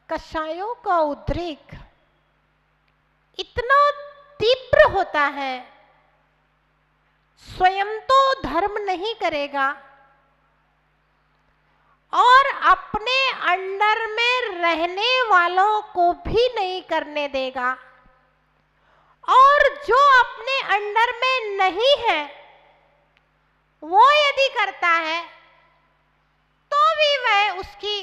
कषायों का उद्रेक इतना तीव्र होता है, स्वयं तो धर्म नहीं करेगा और अपने अंडर में रहने वालों को भी नहीं करने देगा, और जो अपने अंडर में नहीं है वो यदि करता है तो भी वह उसकी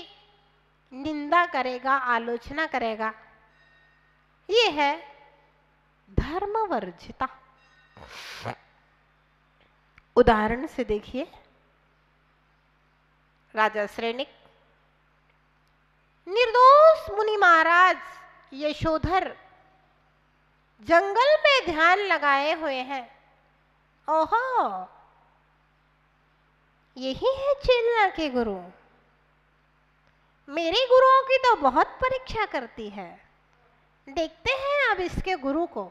निंदा करेगा, आलोचना करेगा। ये है धर्मवर्जिता। उदाहरण से देखिए, राजा श्रेणिक निर्दोष मुनि महाराज यशोधर जंगल में ध्यान लगाए हुए हैं। ओहो, यही है चेलना के गुरु। मेरे गुरुओं की तो बहुत परीक्षा करती है। देखते हैं अब इसके गुरु को।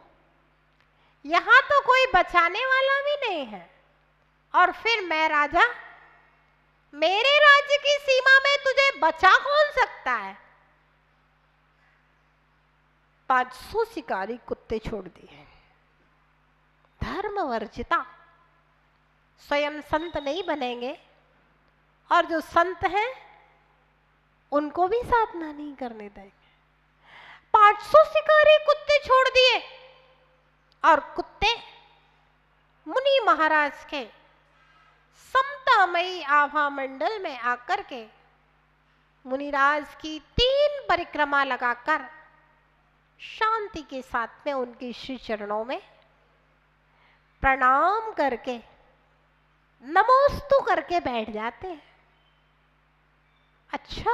यहां तो कोई बचाने वाला भी नहीं है, और फिर मैं राजा, मेरे राज्य की सीमा में तुझे बचा कौन सकता है? 500 शिकारी कुत्ते छोड़ दिए। धर्मवर्जिता। स्वयं संत नहीं बनेंगे और जो संत हैं उनको भी साधना नहीं करने देंगे। 500 शिकारी कुत्ते छोड़ दिए, और कुत्ते मुनि महाराज के समतामयी आभा मंडल में आकर के मुनिराज की 3 परिक्रमा लगाकर शांति के साथ में उनके श्री चरणों में प्रणाम करके नमोस्तु करके बैठ जाते हैं। अच्छा,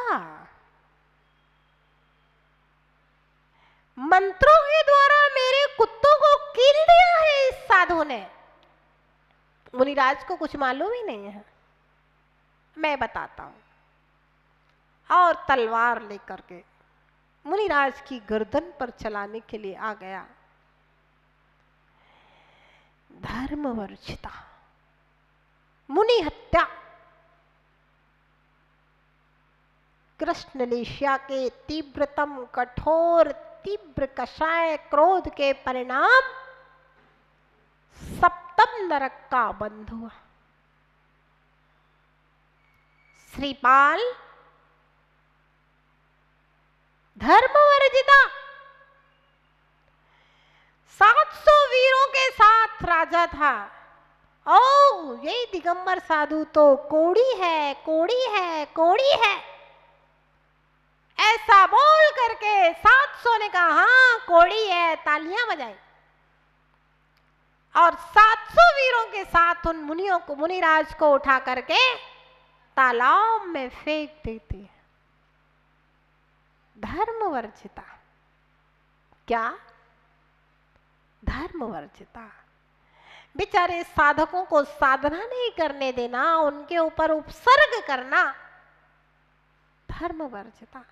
मंत्रों के द्वारा मेरे कुत्तों को कील दिया है इस साधु ने। मुनिराज को कुछ मालूम ही नहीं है। मैं बताता हूं। और तलवार लेकर के मुनिराज की गर्दन पर चलाने के लिए आ गया। धर्मवर्जिता, मुनि हत्या। कृष्णलेशिया के तीव्रतम कठोर तीव्र कषाय क्रोध के परिणाम सप्तम नरक का बंध हुआ। श्रीपाल धर्मवर्जिता 700 वीरों के साथ राजा था। ओ, ये दिगंबर साधु तो कोड़ी है, कोड़ी है, कोड़ी है। ऐसा बोल करके 700 ने कहा, हाँ कोड़ी है, तालियां बजाई। और 700 वीरों के साथ उन मुनियों को, मुनिराज को उठा करके तालाब में फेंक देती है। धर्मवर्जिता। क्या? धर्मवर्जिता। बेचारे साधकों को साधना नहीं करने देना, उनके ऊपर उपसर्ग करना, धर्मवर्जिता।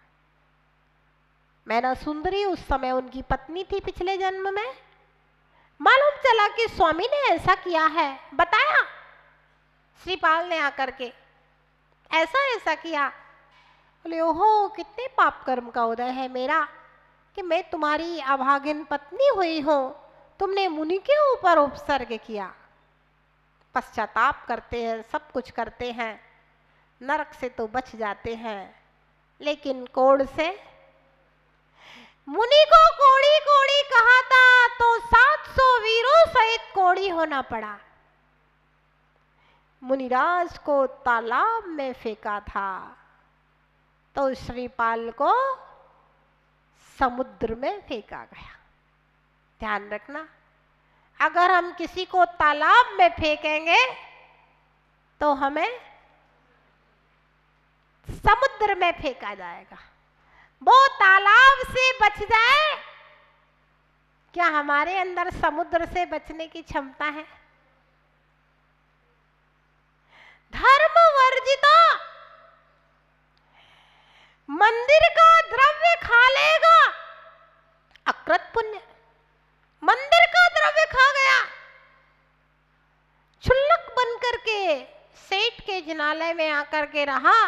मैना सुंदरी उस समय उनकी पत्नी थी पिछले जन्म में। मालूम चला कि स्वामी ने ऐसा किया है, बताया श्रीपाल ने आकर के, ऐसा ऐसा किया। बोले, ओहो, कितने पाप कर्म का उदय है मेरा कि मैं तुम्हारी अभागिन पत्नी हुई हूं, तुमने मुनि के ऊपर उपसर्ग किया। पश्चाताप करते हैं, सब कुछ करते हैं, नरक से तो बच जाते हैं, लेकिन कोड़ से। मुनि को कोड़ी कोड़ी कहा था तो 700 वीरों सहित कोड़ी होना पड़ा। मुनिराज को तालाब में फेंका था तो श्रीपाल को समुद्र में फेंका गया। ध्यान रखना, अगर हम किसी को तालाब में फेंकेंगे तो हमें समुद्र में फेंका जाएगा। वो तालाब से बच जाए, क्या हमारे अंदर समुद्र से बचने की क्षमता है? धर्मवर्जिता। मंदिर का द्रव्य खा लेगा, अकृत पुण्य। मंदिर का द्रव्य खा गया, क्षुल्लक बन करके सेठ के जिनालय में आकर के रहा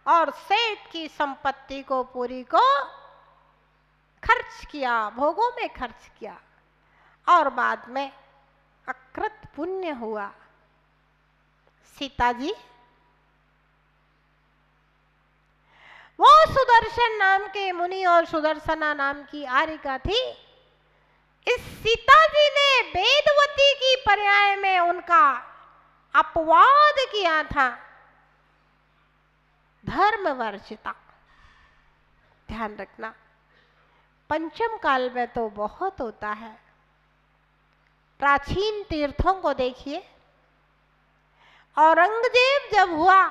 और सेठ की संपत्ति को पूरी को खर्च किया, भोगों में खर्च किया और बाद में अकृत पुण्य हुआ। सीता जी वो सुदर्शन नाम के मुनि और सुदर्शना नाम की आर्यिका थी। इस सीता जी ने वेदवती की पर्याय में उनका अपवाद किया था, धर्मवर्जिता। ध्यान रखना, पंचम काल में तो बहुत होता है। प्राचीन तीर्थों को देखिए, औरंगजेब जब हुआ,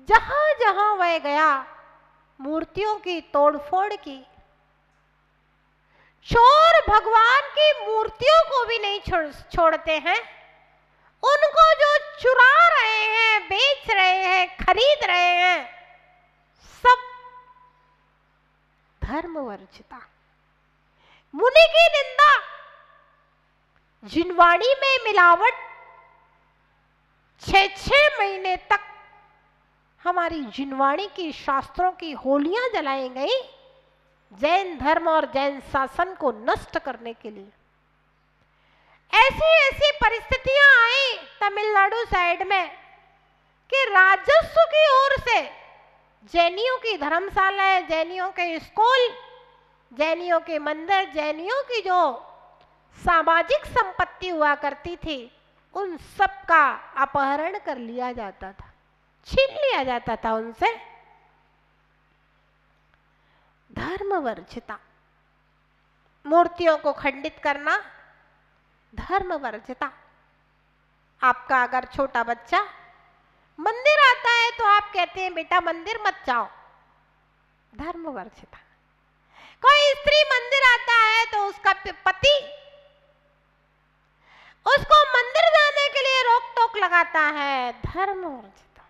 जहां जहां वह गया मूर्तियों की तोड़फोड़ की। चोर भगवान की मूर्तियों को भी नहीं छोड़ते हैं, उनको जो चुरा रहे हैं, बेच रहे हैं, खरीद रहे हैं, सब धर्मवर्जिता। मुनि की निंदा, जिनवाणी में मिलावट, 6-6 महीने तक हमारी जिनवाणी की शास्त्रों की होलियां जलाई गई जैन धर्म और जैन शासन को नष्ट करने के लिए। ऐसी ऐसी परिस्थितियां आई तमिलनाडु साइड में कि राजस्व की ओर से जैनियों की धर्मशालाएं, जैनियों के स्कूल, जैनियों के मंदिर, जैनियों की जो सामाजिक संपत्ति हुआ करती थी, उन सब का अपहरण कर लिया जाता था, छीन लिया जाता था उनसे। धर्मवर्जिता, मूर्तियों को खंडित करना, धर्मवर्जिता। आपका अगर छोटा बच्चा मंदिर आता है तो आप कहते हैं बेटा मंदिर मत जाओ, धर्मवर्जिता। कोई स्त्री मंदिर आता है तो उसका पति उसको मंदिर जाने के लिए रोक टोक लगाता है, धर्मवर्जिता।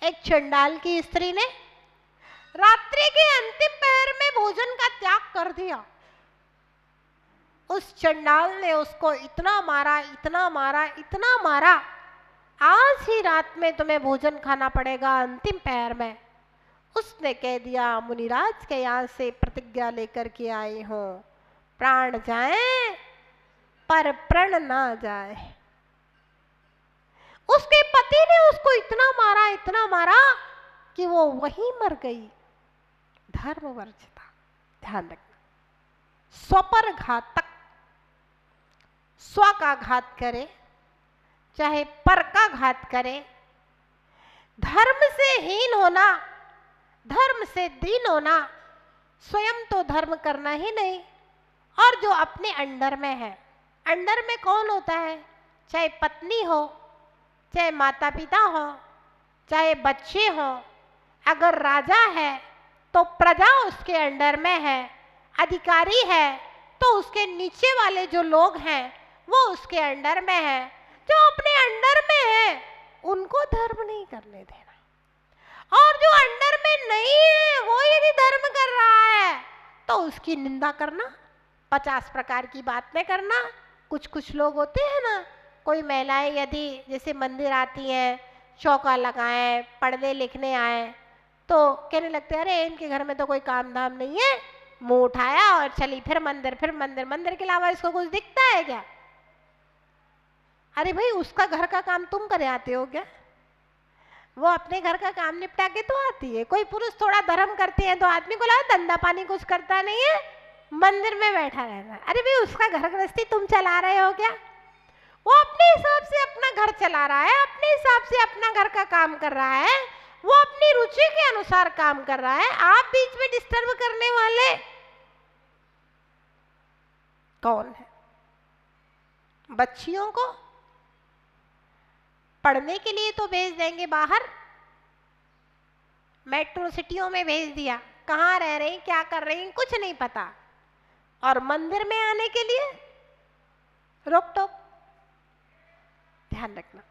एक चंडाल की स्त्री ने रात्रि के अंतिम पहर में भोजन का त्याग कर दिया। उस चंडाल ने उसको इतना मारा, इतना मारा, इतना मारा, आज ही रात में तुम्हें भोजन खाना पड़ेगा अंतिम पहर में। उसने कह दिया मुनिराज के यहाँ से प्रतिज्ञा लेकर के आई हूं, प्राण जाए पर प्रण ना जाए। उसके पति ने उसको इतना मारा कि वो वहीं मर गई, धर्मवर्जिता। ध्यान रखना, स्वपर घातक, स्व का घात करे चाहे पर का घात करे, धर्म से हीन होना, धर्म से दीन होना, स्वयं तो धर्म करना ही नहीं और जो अपने अंडर में है। अंडर में कौन होता है? चाहे पत्नी हो, चाहे माता पिता हो, चाहे बच्चे हो। अगर राजा है तो प्रजा उसके अंडर में है, अधिकारी है तो उसके नीचे वाले जो लोग हैं वो उसके अंडर में है। जो अपने अंडर में है उनको धर्म नहीं करने देना, और जो अंडर में नहीं है वो यदि धर्म कर रहा है तो उसकी निंदा करना, 50 प्रकार की बातें करना। कुछ लोग होते हैं ना, कोई महिलाएं यदि जैसे मंदिर आती हैं, चौका लगाएं, पढ़ने लिखने आए तो कहने लगते हैं अरे इनके घर में तो कोई काम धाम नहीं है, मुंह उठाया और चली फिर मंदिर, फिर मंदिर। मंदिर के अलावा इसको कुछ दिखता है क्या? अरे भाई उसका घर का काम तुम करे आते हो क्या? वो अपने घर का काम निपटा के तो आती है। कोई पुरुष थोड़ा धर्म करते हैं तो आदमी को लगा धंधा पानी कुछ करता नहीं है, मंदिर में बैठा रहना। अरे भाई उसका घर गृहस्थी तुम चला रहे हो क्या? वो अपने हिसाब से अपना घर चला रहा है, अपने हिसाब से अपना घर का काम कर रहा है, वो अपनी रुचि के अनुसार काम कर रहा है। आप बीच में डिस्टर्ब करने वाले कौन है? बच्चियों को पढ़ने के लिए तो भेज देंगे बाहर, मेट्रो सिटियों में भेज दिया, कहाँ रह रही, क्या कर रही, कुछ नहीं पता, और मंदिर में आने के लिए रोक टोक। ध्यान रखना,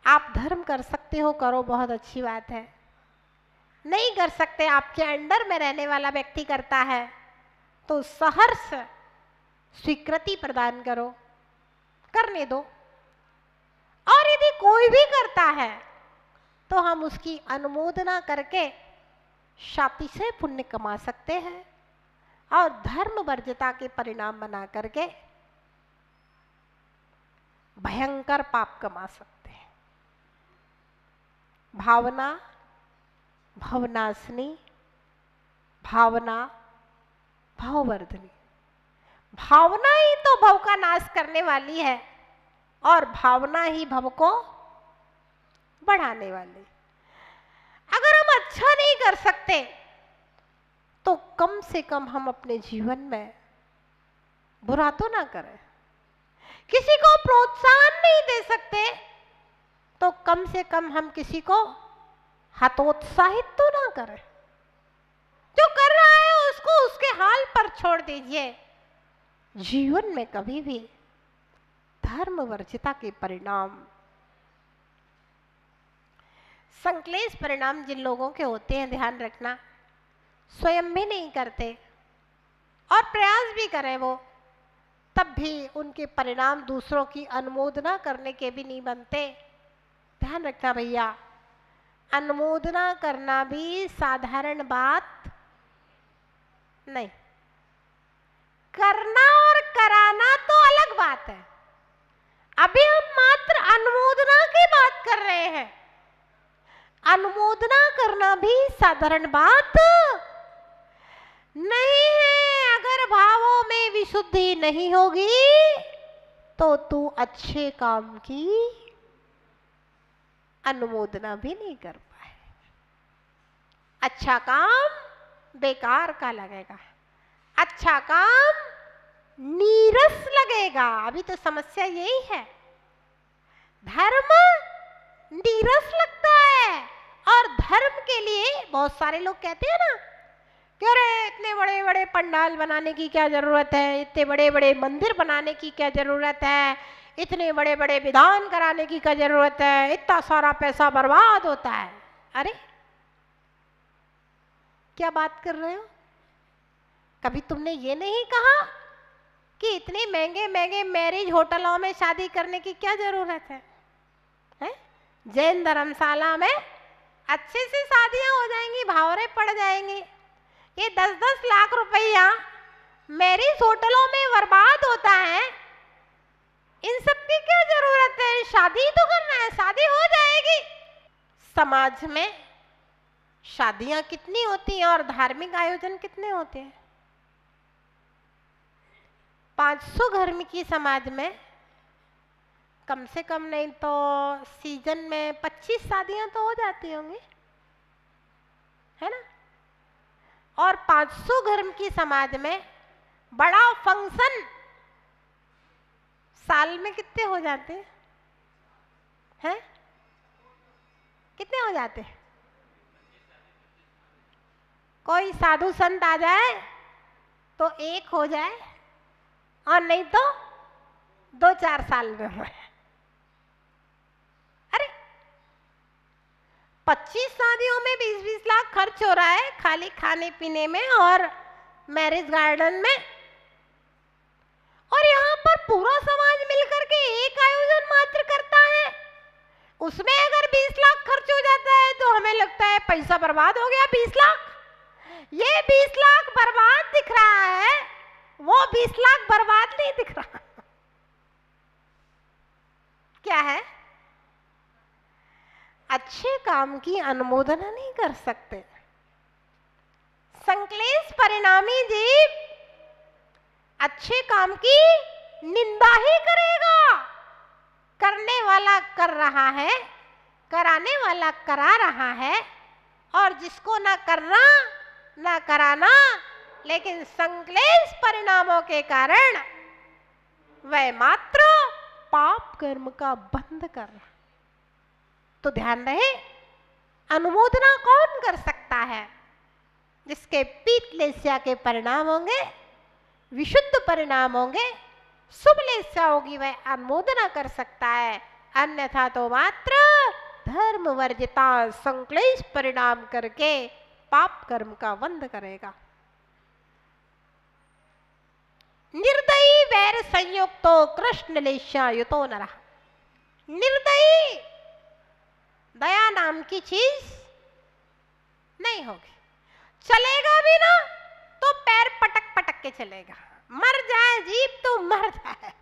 आप धर्म कर सकते हो, करो, बहुत अच्छी बात है। नहीं कर सकते, आपके अंडर में रहने वाला व्यक्ति करता है तो सहर्ष स्वीकृति प्रदान करो, करने दो। और यदि कोई भी करता है तो हम उसकी अनुमोदना करके शाति से पुण्य कमा सकते हैं और धर्म वर्जिता के परिणाम बना करके भयंकर पाप कमा सकते हैं। भावना भवनाशनी, भावना भाववर्धनी। भावना ही तो भव का नाश करने वाली है और भावना ही भव को बढ़ाने वाली। अगर हम अच्छा नहीं कर सकते तो कम से कम हम अपने जीवन में बुरा तो ना करें। किसी को प्रोत्साहन नहीं दे सकते तो कम से कम हम किसी को हतोत्साहित तो ना करें। जो कर रहा है उसको उसके हाल पर छोड़ दीजिए। जीवन में कभी भी धर्म वर्जिता के परिणाम, संक्लेश परिणाम जिन लोगों के होते हैं, ध्यान रखना, स्वयं भी नहीं करते और प्रयास भी करें वो, तब भी उनके परिणाम दूसरों की अनुमोदना करने के भी नहीं बनते। ध्यान रखना भैया, अनुमोदना करना भी साधारण बात नहीं, करना और कराना तो अलग बात है। अभी हम मात्र अनुमोदना की बात कर रहे हैं। अनुमोदना करना भी साधारण बात नहीं है। अगर भावों में विशुद्धि नहीं होगी तो तू अच्छे काम की अनुमोदना भी नहीं कर पाए। अच्छा काम बेकार का लगेगा, अच्छा काम नीरस लगेगा। अभी तो समस्या यही है, धर्म नीरस लगता है। और धर्म के लिए बहुत सारे लोग कहते हैं ना कि अरे इतने बड़े बड़े पंडाल बनाने की क्या जरूरत है, इतने बड़े बड़े मंदिर बनाने की क्या जरूरत है, इतने बड़े बड़े विधान कराने की क्या जरूरत है, इतना सारा पैसा बर्बाद होता है। अरे क्या बात कर रहे हो? कभी तुमने ये नहीं कहा कि इतने महंगे महंगे मैरिज होटलों में शादी करने की क्या जरूरत है? जैन धर्मशाला में अच्छे से शादियां हो जाएंगी, भावरे पड़ जाएंगे। ये 10-10 लाख रुपया मैरिज होटलों में बर्बाद होता है, इन सब की क्या जरूरत है? शादी तो करना है, शादी हो जाएगी। समाज में शादियां कितनी होती हैं और धार्मिक आयोजन कितने होते हैं? 500 घर की समाज में कम से कम नहीं तो सीजन में 25 शादियां तो हो जाती होंगी, है ना? और 500 घर की समाज में बड़ा फंक्शन साल में कितने हो जाते हैं? कितने हो जाते हैं? कोई साधु संत आ जाए तो एक हो जाए और नहीं तो 2-4 साल में हो। अरे 25 शादियों में 20-20 लाख खर्च हो रहा है खाली खाने पीने में और मैरिज गार्डन में, और यहाँ पर पूरा समाज मिलकर के एक आयोजन मात्र करता है। उसमें अगर 20 लाख खर्च हो जाता है तो हमें लगता है पैसा बर्बाद हो गया। 20 लाख, ये 20 लाख बर्बाद दिख रहा है, वो 20 लाख बर्बाद नहीं दिख रहा। क्या है? अच्छे काम की अनुमोदना नहीं कर सकते। संक्लेश परिणामी जीव अच्छे काम की निंदा ही करेगा। करने वाला कर रहा है, कराने वाला करा रहा है, और जिसको ना करना ना कराना, लेकिन संक्लेश परिणामों के कारण वह मात्र पाप कर्म का बंध कर रहा। तो ध्यान रहे, अनुमोदना कौन कर सकता है? जिसके पीतलेस्या के परिणाम होंगे, विशुद्ध परिणाम होंगे, शुभ लेस्या होगी, वह अनुमोदना कर सकता है। अन्यथा तो मात्र धर्म वर्जिता संक्लेश परिणाम करके पाप कर्म का बंध करेगा। निर्दयी वैर संयुक्तो कृष्ण लेस्या युतो नरः। निर्दयी दया नाम की चीज नहीं होगी। चलेगा भी ना तो पैर पटक पटक के चलेगा, मर जाए जीव तो मर जाए,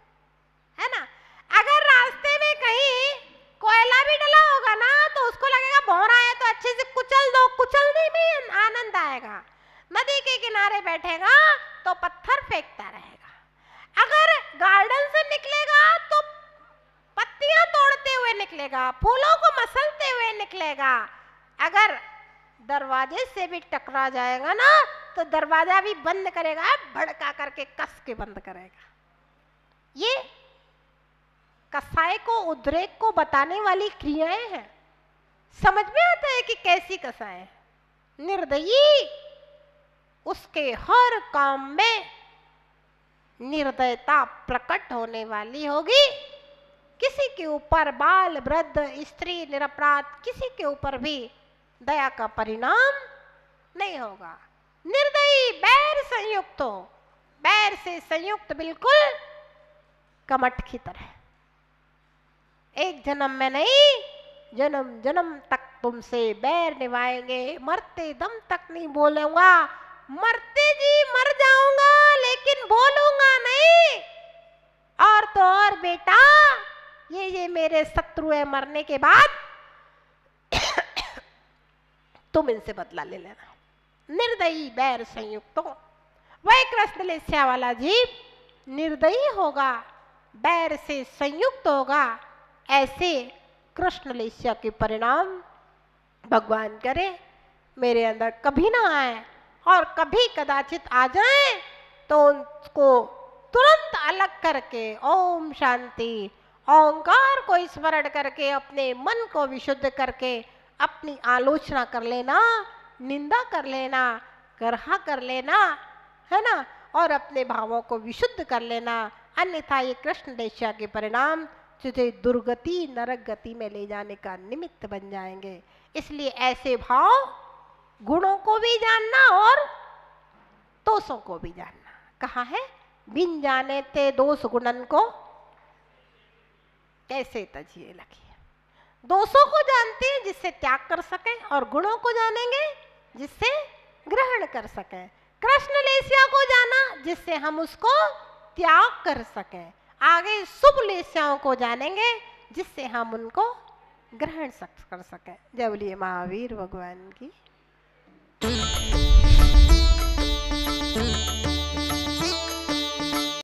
है ना। अगर रास्ते में कहीं कोयला भी डला होगा ना तो उसको लगेगा भौरा है तो अच्छे से कुचल दो, कुचलने में आनंद आएगा। नदी के किनारे बैठेगा तो पत्थर फेंकता रहेगा। अगर गार्डन से निकलेगा तो पत्तियां तोड़ते हुए निकलेगा, फूलों को मसलते हुए निकलेगा। अगर दरवाजे से भी टकरा जाएगा ना तो दरवाजा भी बंद करेगा, भड़का करके कस के बंद करेगा। ये कसाय को, उद्रेक को बताने वाली क्रियाएं हैं। समझ में आता है कि कैसी कसाय। निर्दयी उसके हर काम में निर्दयता प्रकट होने वाली होगी। किसी के ऊपर, बाल वृद्ध स्त्री निरपराध किसी के ऊपर भी दया का परिणाम नहीं होगा। निर्दयी बैर संयुक्त हो, बैर से संयुक्त बिल्कुल कमठ की तरह। एक जन्म में नहीं, जन्म जन्म तक तुमसे बैर निभाएंगे, मरते दम तक नहीं बोलूंगा, मरते जी मर जाऊंगा लेकिन बोलूंगा नहीं। और तो और बेटा, ये मेरे शत्रु है, मरने के बाद तुम इनसे बदला ले लेना। निर्दयी बैर संयुक्त हो। वह कृष्ण लेस्या वाला जीव निर्दयी होगा, बैर से संयुक्त होगा। ऐसे कृष्ण लेस्या के परिणाम भगवान करे मेरे अंदर कभी ना आए, और कभी कदाचित आ जाए तो उनको तुरंत अलग करके ओम शांति ओंकार को स्मरण करके अपने मन को विशुद्ध करके अपनी आलोचना कर लेना, निंदा कर लेना, करहा कर लेना, है ना, और अपने भावों को विशुद्ध कर लेना। अन्यथा ये कृष्ण लेस्या के परिणाम तुझे दुर्गति नरक गति में ले जाने का निमित्त बन जाएंगे। इसलिए ऐसे भाव गुणों को भी जानना और दोषों को भी जानना। कहा है, बिन जाने ते दोष गुणन को कैसे तजिए लगी। दोषों को जानते हैं जिससे त्याग कर सके, और गुणों को जानेंगे जिससे ग्रहण कर सके। कृष्ण लेस्या को जाना जिससे हम उसको त्याग कर सके। आगे शुभ लेस्याओं को जानेंगे जिससे हम उनको ग्रहण कर सके। जय बोलिए महावीर भगवान की।